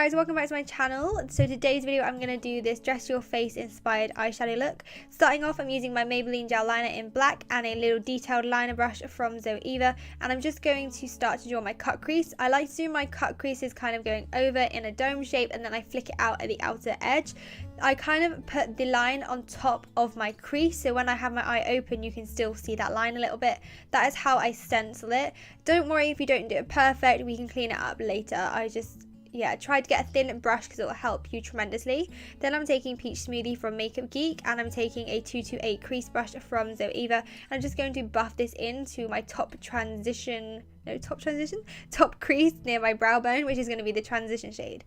guys, welcome back to my channel. So today's video I'm going to do this dress your face inspired eyeshadow look. Starting off, I'm using my Maybelline gel liner in black and a little detailed liner brush from Zoeva, and I'm just going to start to draw my cut crease. I like to do my cut creases kind of going over in a dome shape, and then I flick it out at the outer edge. I kind of put the line on top of my crease, so when I have my eye open you can still see that line a little bit. That is how I stencil it. Don't worry if you don't do it perfect, we can clean it up later. Try to get a thin brush because it will help you tremendously. Then I'm taking Peach Smoothie from Makeup Geek, and I'm taking a 228 crease brush from Zoeva, and I'm just going to buff this into my top crease near my brow bone, which is going to be the transition shade.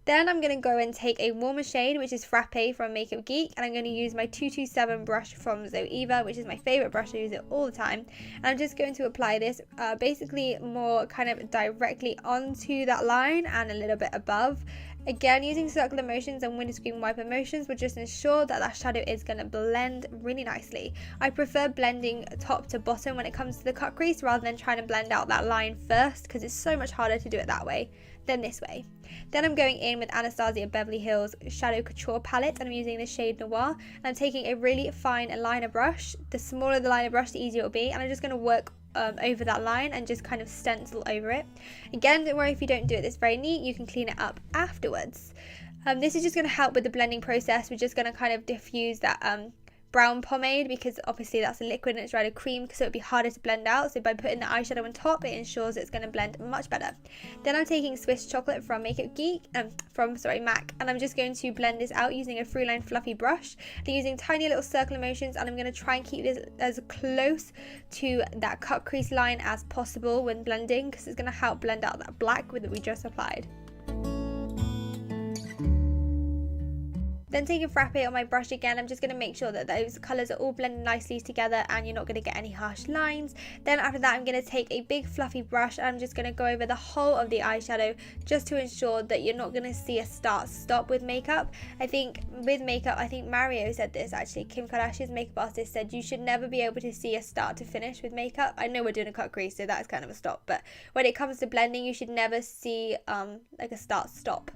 Then I'm going to go and take a warmer shade, which is Frappe from Makeup Geek, and I'm going to use my 227 brush from Zoeva, which is my favourite brush. I use it all the time, and I'm just going to apply this basically more kind of directly onto that line and a little bit above. Again, using circular motions and windscreen wiper motions will just ensure that that shadow is going to blend really nicely. I prefer blending top to bottom when it comes to the cut crease rather than trying to blend out that line first, because it's so much harder to do it that way than this way. Then I'm going in with Anastasia Beverly Hills Shadow Couture palette, and I'm using the shade Noir, and I'm taking a really fine liner brush. The smaller the liner brush, the easier it will be, and I'm just going to work over that line and just kind of stencil over it. Again, don't worry if you don't do it this very neat, you can clean it up afterwards. This is just going to help with the blending process. We're just going to kind of diffuse that brown pomade, because obviously that's a liquid and it's rather cream, so it would be harder to blend out. So by putting the eyeshadow on top, it ensures it's going to blend much better. Then I'm taking Swiss Chocolate from Makeup Geek, MAC, and I'm just going to blend this out using a Freeline fluffy brush. I'm using tiny little circular motions, and I'm going to try and keep this as close to that cut crease line as possible when blending, because it's going to help blend out that black that we just applied. Then taking Frappe on my brush again, I'm just going to make sure that those colours are all blended nicely together and you're not going to get any harsh lines. Then after that, I'm going to take a big fluffy brush and I'm just going to go over the whole of the eyeshadow just to ensure that you're not going to see a start-stop with makeup. I think Mario said this actually, Kim Kardashian's makeup artist said you should never be able to see a start to finish with makeup. I know we're doing a cut crease, so that's kind of a stop, but when it comes to blending, you should never see like a start-stop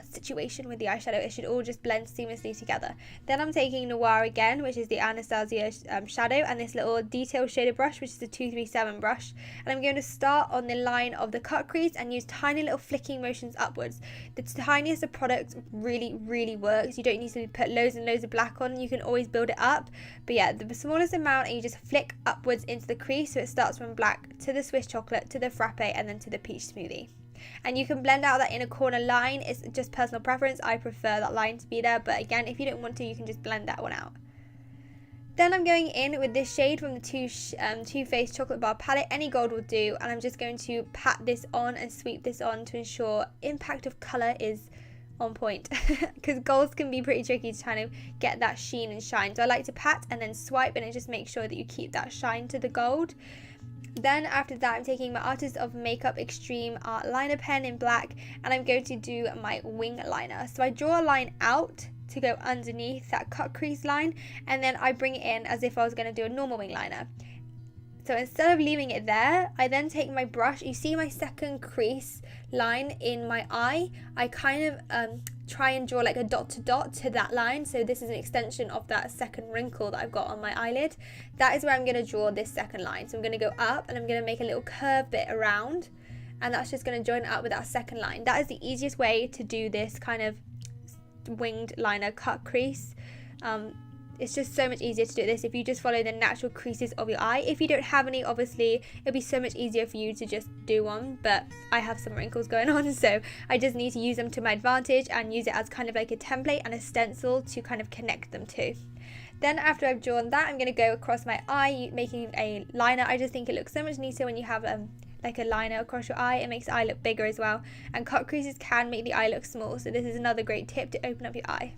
situation with the eyeshadow. It should all just blend seamlessly together. Then I'm taking Noir again, which is the Anastasia shadow, and this little detail shaded brush, which is the 237 brush, and I'm going to start on the line of the cut crease and use tiny little flicking motions upwards. The tiniest of products really works. You don't need to put loads and loads of black on, you can always build it up, but yeah, the smallest amount, and you just flick upwards into the crease, so it starts from black to the Swiss Chocolate to the Frappe and then to the Peach Smoothie. And you can blend out that inner corner line. It's just personal preference. I prefer that line to be there, but again, if you don't want to, you can just blend that one out. Then I'm going in with this shade from the Too Faced Chocolate Bar palette. Any gold will do, and I'm just going to pat this on and sweep this on to ensure impact of colour is on point, because golds can be pretty tricky to kind of get that sheen and shine. So I like to pat and then swipe, and it just makes sure that you keep that shine to the gold. Then after that, I'm taking my Artist of Makeup Extreme Art liner pen in black, and I'm going to do my wing liner. So I draw a line out to go underneath that cut crease line, and then I bring it in as if I was going to do a normal wing liner. So instead of leaving it there, I then take my brush. You see my second crease line in my eye? I kind of try and draw like a dot to dot to that line. So this is an extension of that second wrinkle that I've got on my eyelid. That is where I'm going to draw this second line. So I'm going to go up and I'm going to make a little curve bit around, and that's just going to join up with that second line. That is the easiest way to do this kind of winged liner cut crease. It's just so much easier to do this if you just follow the natural creases of your eye. If you don't have any, obviously it'll be so much easier for you to just do one, but I have some wrinkles going on, so I just need to use them to my advantage and use it as kind of like a template and a stencil to kind of connect them to. Then after I've drawn that, I'm going to go across my eye making a liner. I just think it looks so much neater when you have like a liner across your eye. It makes the eye look bigger as well, and cut creases can make the eye look small, so this is another great tip to open up your eye.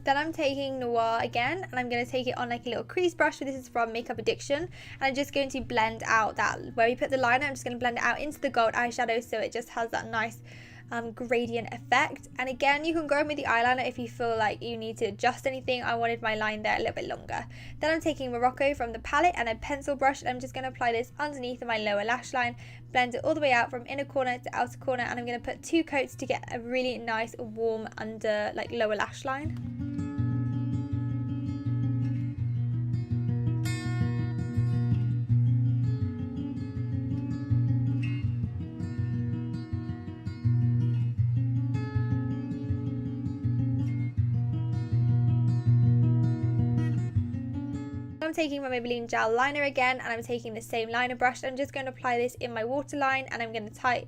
Then I'm taking Noir again, and I'm going to take it on like a little crease brush. So this is from Makeup Addiction, and I'm just going to blend out that where we put the liner. I'm just going to blend it out into the gold eyeshadow, so it just has that nice gradient effect. And again, you can go in with the eyeliner if you feel like you need to adjust anything. I wanted my line there a little bit longer. Then I'm taking Morocco from the palette and a pencil brush, and I'm just going to apply this underneath my lower lash line, blend it all the way out from inner corner to outer corner, and I'm going to put 2 coats to get a really nice warm under like lower lash line. I'm taking my Maybelline gel liner again, and I'm taking the same liner brush. I'm just going to apply this in my waterline, and I'm going to tight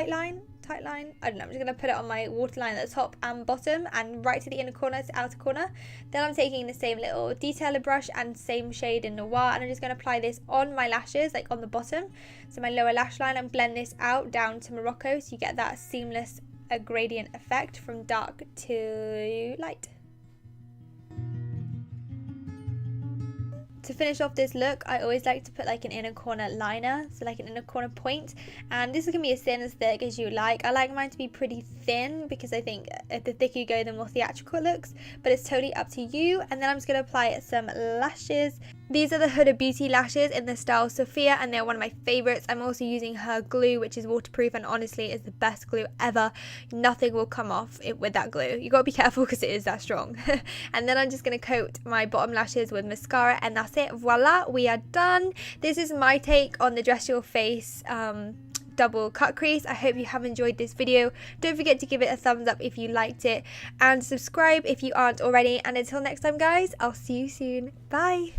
line? I don't know. I'm just going to put it on my waterline at the top and bottom and right to the inner corner to outer corner. Then I'm taking the same little detailer brush and same shade in Noir, and I'm just going to apply this on my lashes, like on the bottom, so my lower lash line, and blend this out down to Morocco so you get that seamless gradient effect from dark to light. To finish off this look, I always like to put like an inner corner liner, so like an inner corner point, and this can be as thin as thick as you like. I like mine to be pretty thin because I think the thicker you go, the more theatrical it looks, but it's totally up to you. And then I'm just going to apply some lashes. These are the Huda Beauty lashes in the style Sophia, and they're one of my favorites. I'm also using her glue, which is waterproof and honestly is the best glue ever. Nothing will come off with that glue. You got to be careful because it is that strong. And then I'm just going to coat my bottom lashes with mascara, and that's it. Voila, we are done. This is my take on the Dress Your Face double cut crease. I hope you have enjoyed this video. Don't forget to give it a thumbs up if you liked it, and subscribe if you aren't already. And until next time guys, I'll see you soon. Bye.